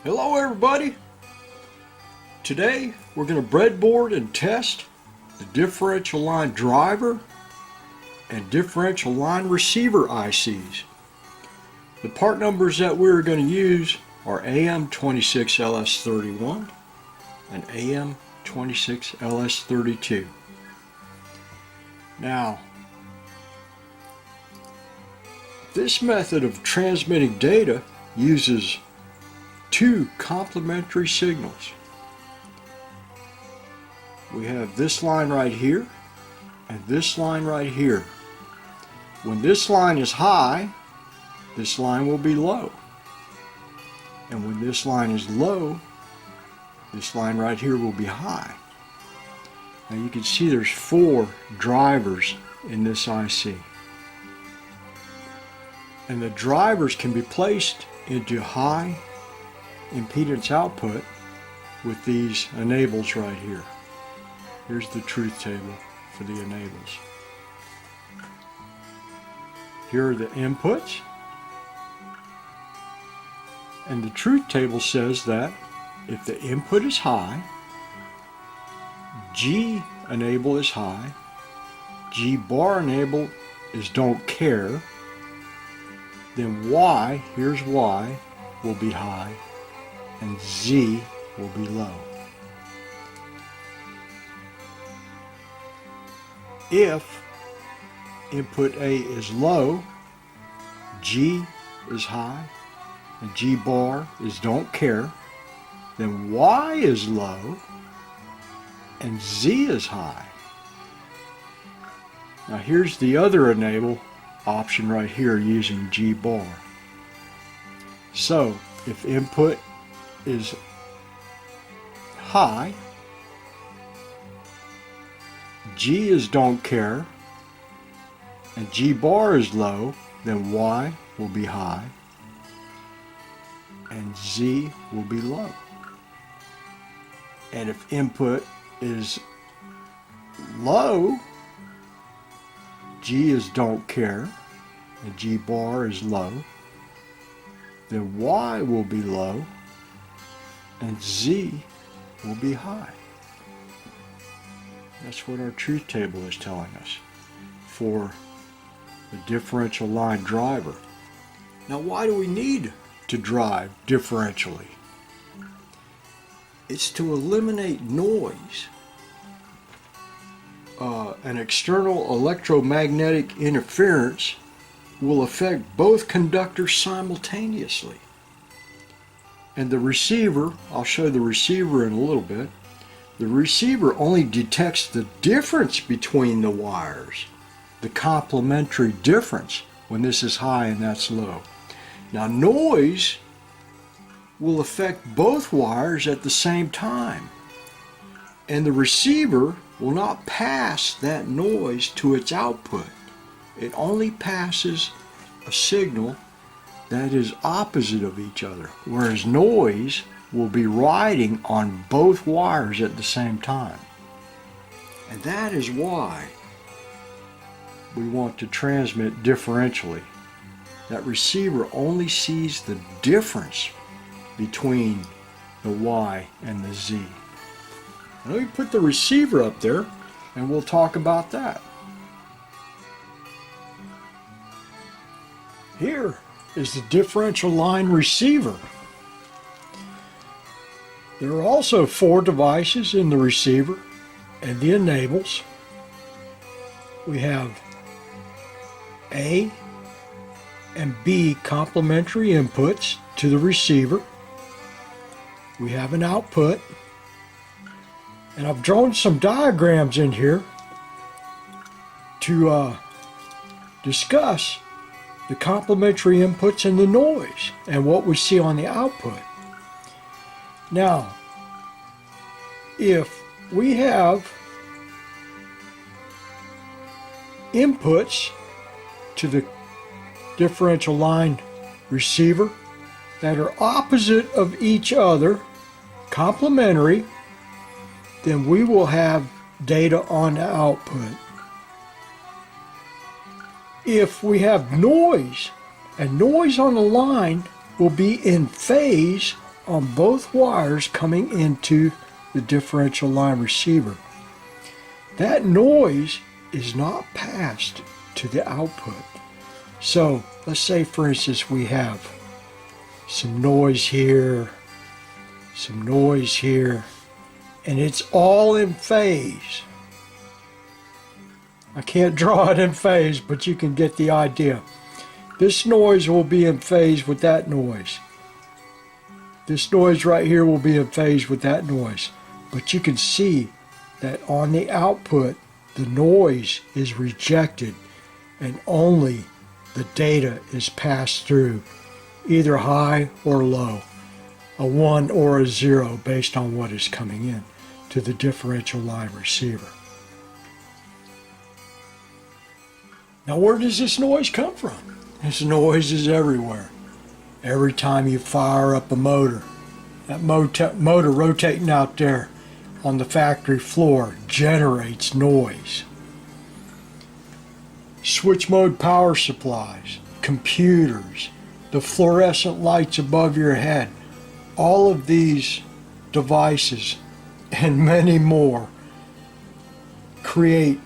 Hello everybody! Today we're going to breadboard and test the differential line driver and differential line receiver ICs. The part numbers that we're going to use are AM26LS31 and AM26LS32. Now, this method of transmitting data uses two complementary signals. We have this line right here and this line right here. When this line is high, this line will be low. And when this line is low, this line right here will be high. Now you can see there's four drivers in this IC. And the drivers can be placed into high impedance output with these enables right here. Here's the truth table for the enables. Here are the inputs. And the truth table says that if the input is high, G enable is high, G bar enable is don't care, then Y, here's Y, will be high, and Z will be low. If input A is low, G is high, and G bar is don't care, then Y is low, and Z is high. Now here's the other enable option right here using G bar. So if input is high, G is don't care, and G bar is low, then Y will be high, and Z will be low. And if input is low, G is don't care, and G bar is low, then Y will be low, and Z will be high. That's what our truth table is telling us for the differential line driver. Now, why do we need to drive differentially? It's to eliminate noise. An external electromagnetic interference will affect both conductors simultaneously. And the receiver, I'll show the receiver in a little bit, the receiver only detects the difference between the wires, the complementary difference when this is high and that's low. Now noise will affect both wires at the same time, and the receiver will not pass that noise to its output. It only passes a signal that is opposite of each other, whereas noise will be riding on both wires at the same time. And that is why we want to transmit differentially. That receiver only sees the difference between the Y and the Z. Now let me put the receiver up there and we'll talk about that. Here is the differential line receiver. There are also four devices in the receiver and the enables. We have A and B complementary inputs to the receiver. We have an output, and I've drawn some diagrams in here to discuss the complementary inputs and the noise and what we see on the output. Now, if we have inputs to the differential line receiver that are opposite of each other, complementary, then we will have data on the output. If we have noise, and noise on the line will be in phase on both wires coming into the differential line receiver. That noise is not passed to the output. So let's say, for instance, we have some noise here, some noise here, and it's all in phase. I can't draw it in phase, but you can get the idea. This noise will be in phase with that noise. This noise right here will be in phase with that noise. But you can see that on the output, the noise is rejected and only the data is passed through, either high or low, a 1 or a 0 based on what is coming in to the differential line receiver. Now, where does this noise come from? This noise is everywhere. Every time you fire up a motor, that motor rotating out there on the factory floor generates noise. Switch mode power supplies, computers, the fluorescent lights above your head, all of these devices and many more create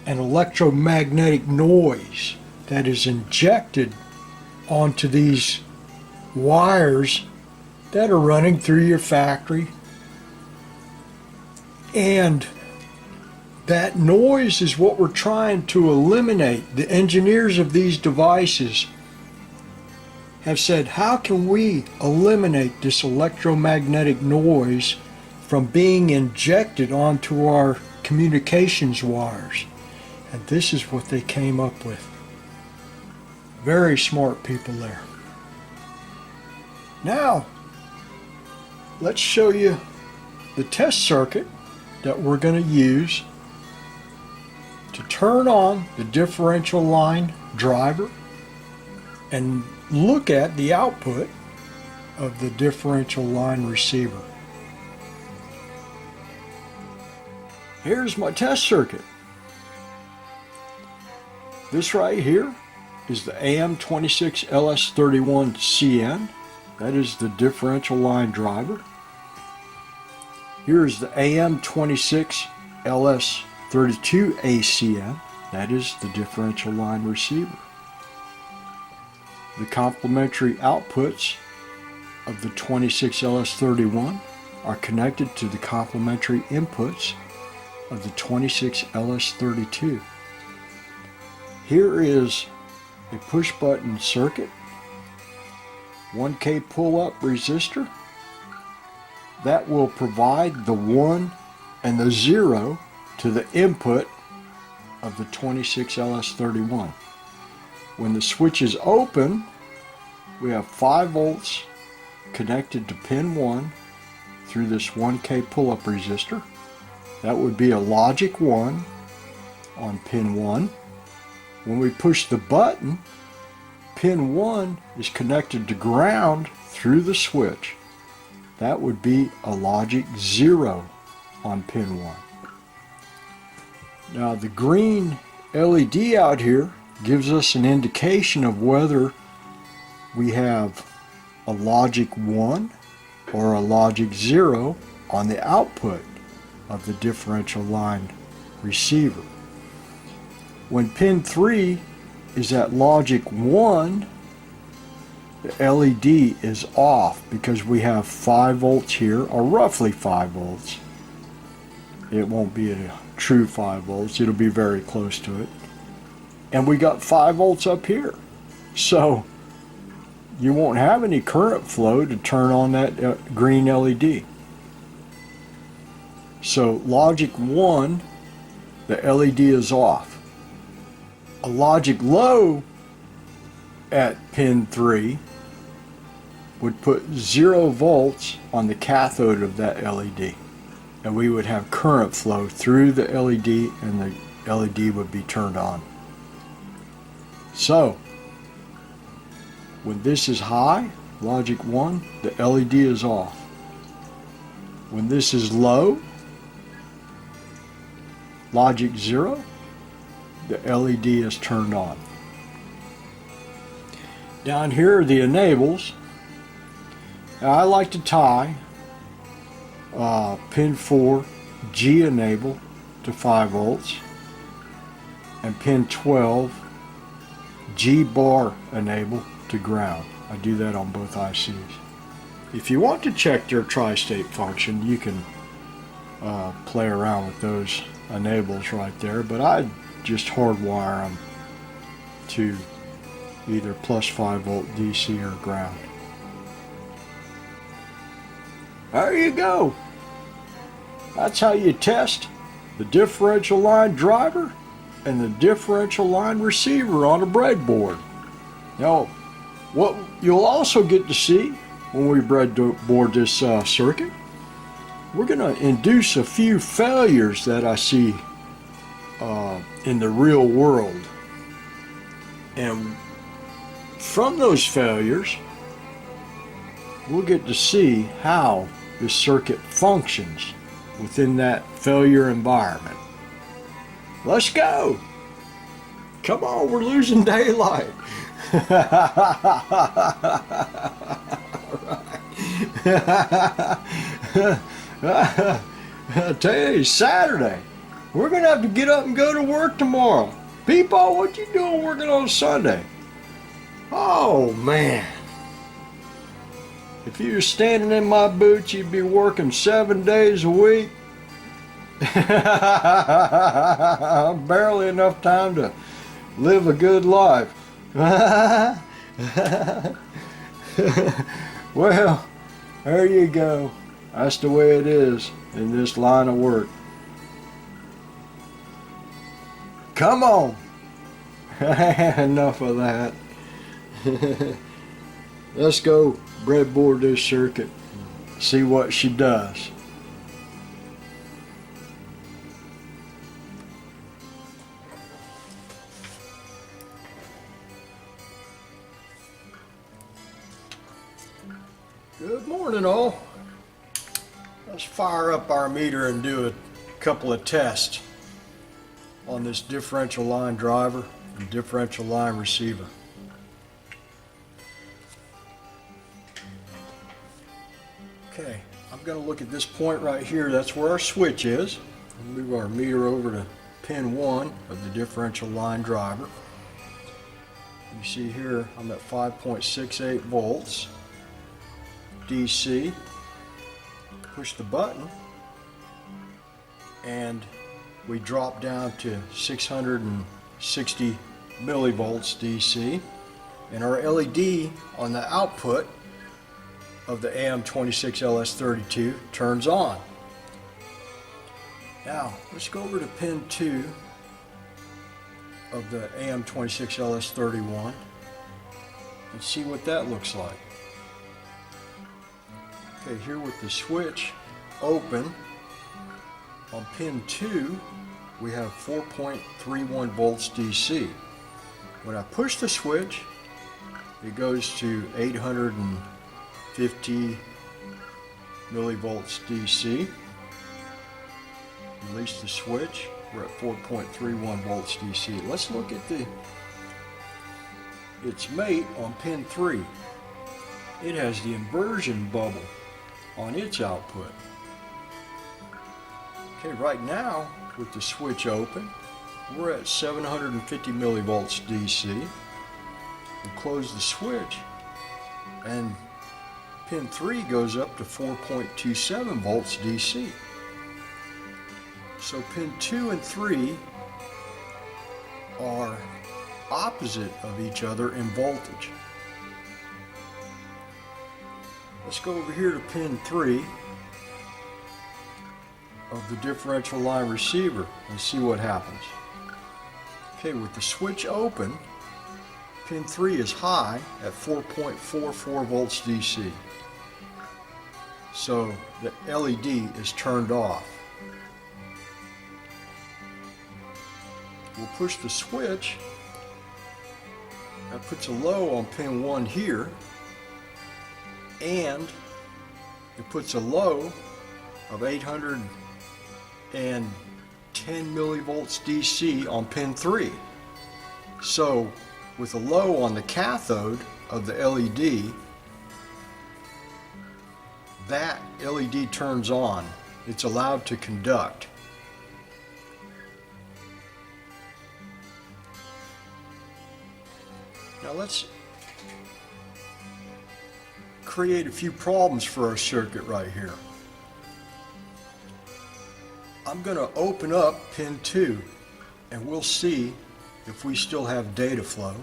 an electromagnetic noise that is injected onto these wires that are running through your factory. And that noise is what we're trying to eliminate. The engineers of these devices have said, how can we eliminate this electromagnetic noise from being injected onto our communications wires? And this is what they came up with. Very smart people there. Now, let's show you the test circuit that we're going to use to turn on the differential line driver and look at the output of the differential line receiver. Here's my test circuit. This right here is the AM26LS31CN. That is the differential line driver. Here's the AM26LS32ACN. That is the differential line receiver. The complementary outputs of the 26LS31 are connected to the complementary inputs of the 26LS32. Here is a push button circuit, 1K pull-up resistor that will provide the 1 and the 0 to the input of the 26LS31. When the switch is open, we have 5 volts connected to pin 1 through this 1K pull-up resistor. That would be a logic 1 on pin 1. When we push the button, pin 1 is connected to ground through the switch. That would be a logic 0 on pin 1. Now the green LED out here gives us an indication of whether we have a logic 1 or a logic 0 on the output of the differential line receiver. When pin 3 is at logic 1, the LED is off because we have 5 volts here, or roughly 5 volts. It won't be a true 5 volts, it'll be very close to it. And we got 5 volts up here. So you won't have any current flow to turn on that green LED. So logic 1, the LED is off. A logic low at pin 3 would put 0 volts on the cathode of that LED, and we would have current flow through the LED and the LED would be turned on. So when this is high, logic 1, the LED is off. When this is low, logic 0, the LED is turned on. Down here are the enables. Now I like to tie pin 4 G enable to 5 volts and pin 12 G bar enable to ground. I do that on both ICs. If you want to check their tri-state function, you can play around with those enables right there, but I just hardwire them to either plus 5 volt DC or ground. There you go. That's how you test the differential line driver and the differential line receiver on a breadboard. Now, what you'll also get to see when we breadboard this circuit, we're going to induce a few failures that I see in the real world. And from those failures, we'll get to see how this circuit functions within that failure environment. Let's go! Come on, we're losing daylight. I tell you, it's Saturday. We're gonna have to get up and go to work tomorrow. Peepaw, what you doing working on Sunday? Oh man. If you were standing in my boots, you'd be working 7 days a week. Barely enough time to live a good life. Well, there you go. That's the way it is in this line of work. Come on. Enough of that. Let's go breadboard this circuit, see what she does. Good morning, all. Let's fire up our meter and do a couple of tests on this differential line driver and differential line receiver. Okay, I'm going to look at this point right here. That's where our switch is. We'll move our meter over to pin 1 of the differential line driver. You see here I'm at 5.68 volts DC. Push the button and we drop down to 660 millivolts DC, and our LED on the output of the AM26LS32 turns on. Now let's go over to pin 2 of the AM26LS31 and see what that looks like. Okay, here with the switch open on pin 2 we have 4.31 volts DC. When I push the switch, it goes to 850 millivolts DC. Release the switch, we're at 4.31 volts DC. Let's look at its mate on pin 3. It has the inversion bubble on its output. Okay, right now with the switch open, we're at 750 millivolts DC. We close the switch and pin 3 goes up to 4.27 volts DC. So pin 2 and 3 are opposite of each other in voltage. Let's go over here to pin 3 of the differential line receiver and see what happens. Okay, with the switch open, pin 3 is high at 4.44 volts DC. So the LED is turned off. We'll push the switch. That puts a low on pin 1 here, and it puts a low of 810 millivolts DC on pin 3. So with a low on the cathode of the LED, that LED turns on. It's allowed to conduct. Now let's create a few problems for our circuit right here. I'm going to open up pin 2 and we'll see if we still have data flow.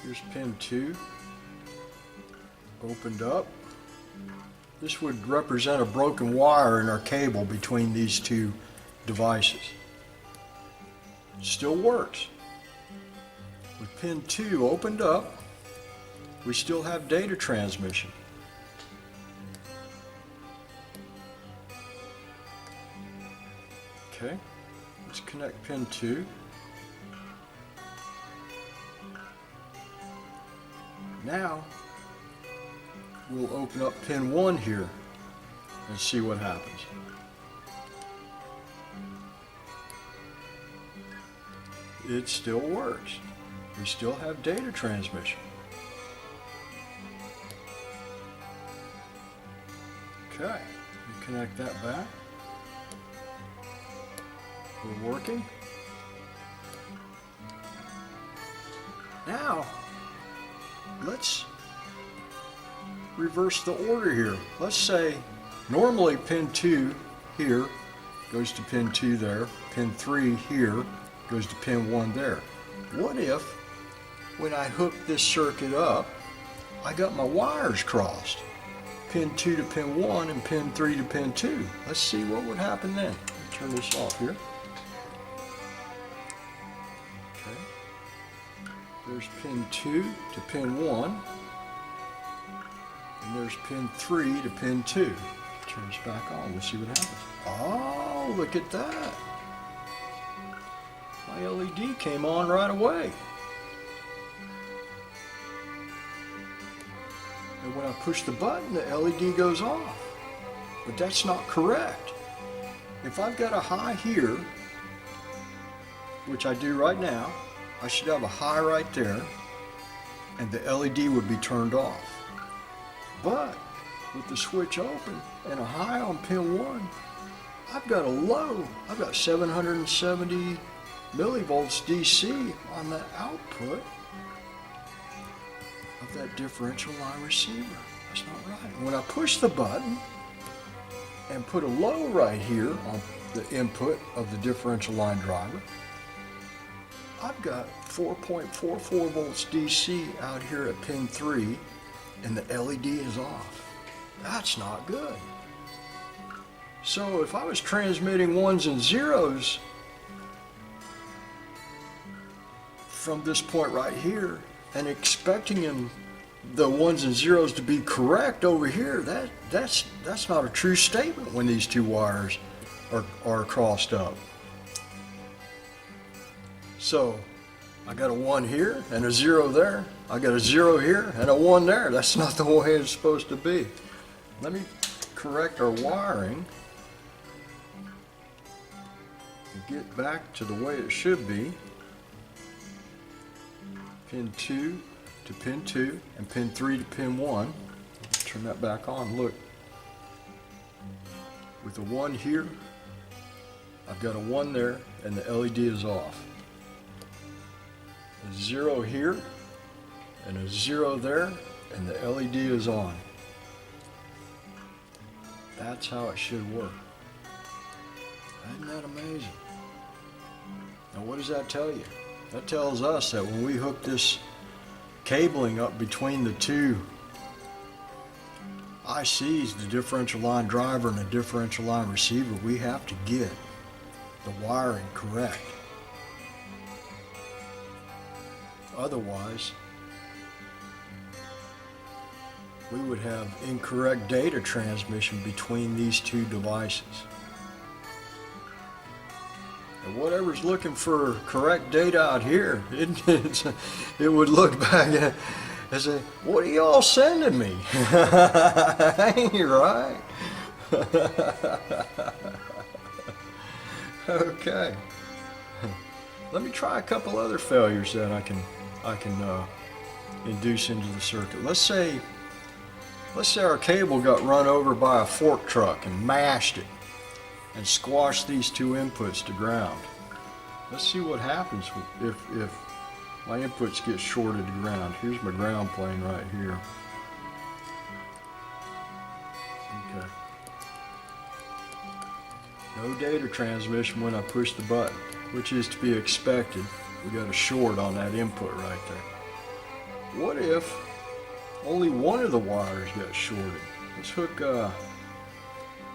Here's pin 2, opened up. This would represent a broken wire in our cable between these two devices. Still works. With pin 2 opened up, we still have data transmission. Okay, let's connect pin 2. Now, we'll open up pin 1 here and see what happens. It still works. We still have data transmission. Okay, we connect that back. We're working. Now, let's reverse the order here. Let's say normally pin 2 here goes to pin 2 there, pin 3 here goes to pin 1 there. What if when I hook this circuit up, I got my wires crossed? Pin 2 to pin 1 and pin 3 to pin 2. Let's see what would happen then. Let me turn this off here. There's pin 2 to pin 1, and there's pin 3 to pin 2. Turn this back on, we'll see what happens. Oh, look at that. My LED came on right away. And when I push the button, the LED goes off. But that's not correct. If I've got a high here, which I do right now, I should have a high right there, and the LED would be turned off. But with the switch open and a high on pin 1, I've got a low. I've got 770 millivolts DC on the output of that differential line receiver. That's not right. When I push the button and put a low right here on the input of the differential line driver, I've got 4.44 volts DC out here at pin 3, and the LED is off. That's not good. So if I was transmitting ones and zeros from this point right here and expecting the ones and zeros to be correct over here, that's not a true statement when these two wires are crossed up. So I got a 1 here and a 0 there. I got a 0 here and a 1 there. That's not the way it's supposed to be. Let me correct our wiring and get back to the way it should be. Pin 2 to pin 2 and pin 3 to pin 1. Turn that back on. Look, with a 1 here, I've got a 1 there and the LED is off. A 0 here and a 0 there, and the LED is on. That's how it should work. Isn't that amazing? Now what does that tell you? That tells us that when we hook this cabling up between the two ICs, the differential line driver and the differential line receiver, we have to get the wiring correct. Otherwise, we would have incorrect data transmission between these two devices. And whatever's looking for correct data out here, it would look back and say, what are y'all sending me? Ain't you right? Okay. Let me try a couple other failures that I can induce into the circuit. Let's say Let's say our cable got run over by a fork truck and mashed it and squashed these two inputs to ground. Let's see what happens if my inputs get shorted to ground. Here's my ground plane right here. Okay. No data transmission when I push the button, which is to be expected. We got a short on that input right there. What if only one of the wires got shorted? Let's hook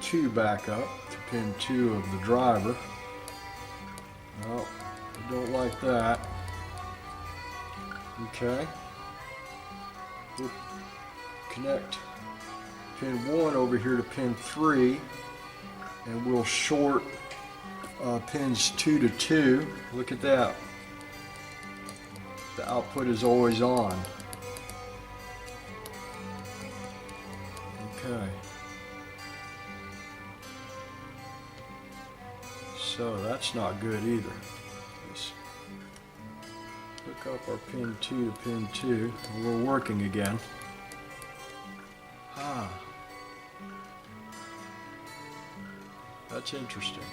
2 back up to pin 2 of the driver. Well, I don't like that. Okay. We'll connect pin 1 over here to pin 3, and we'll short pins 2 to 2. Look at that. The output is always on. Okay. So that's not good either. Let's hook up our pin 2 to pin 2, and we're working again. That's interesting.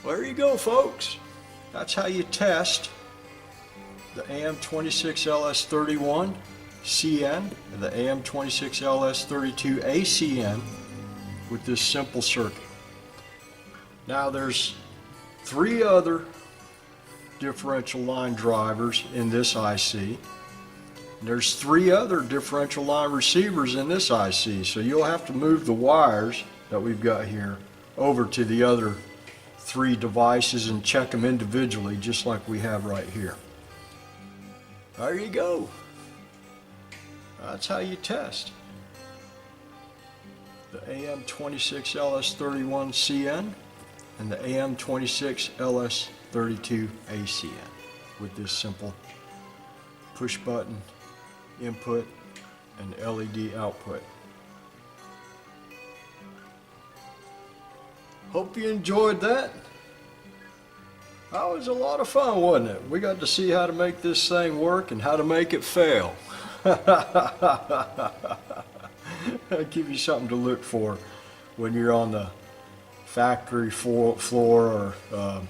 Well, there you go, folks. That's how you test the AM26LS31 CN and the AM26LS32 ACN with this simple circuit. Now there's 3 other differential line drivers in this IC. There's 3 other differential line receivers in this IC, so you'll have to move the wires that we've got here over to the other 3 devices and check them individually, just like we have right here. There you go. That's how you test the AM26LS31CN and the AM26LS32 ACN with this simple push button input and LED output. Hope you enjoyed that. That was a lot of fun, wasn't it? We got to see how to make this thing work and how to make it fail. I'll give you something to look for when you're on the factory floor or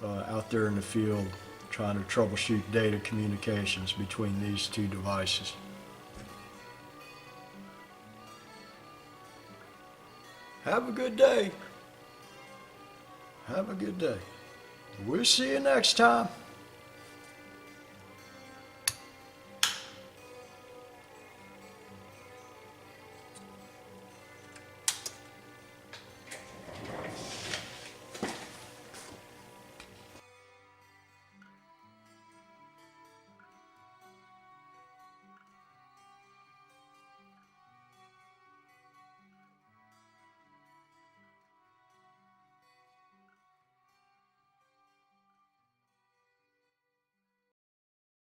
out there in the field trying to troubleshoot data communications between these 2 devices. Have a good day. Have a good day. We'll see you next time.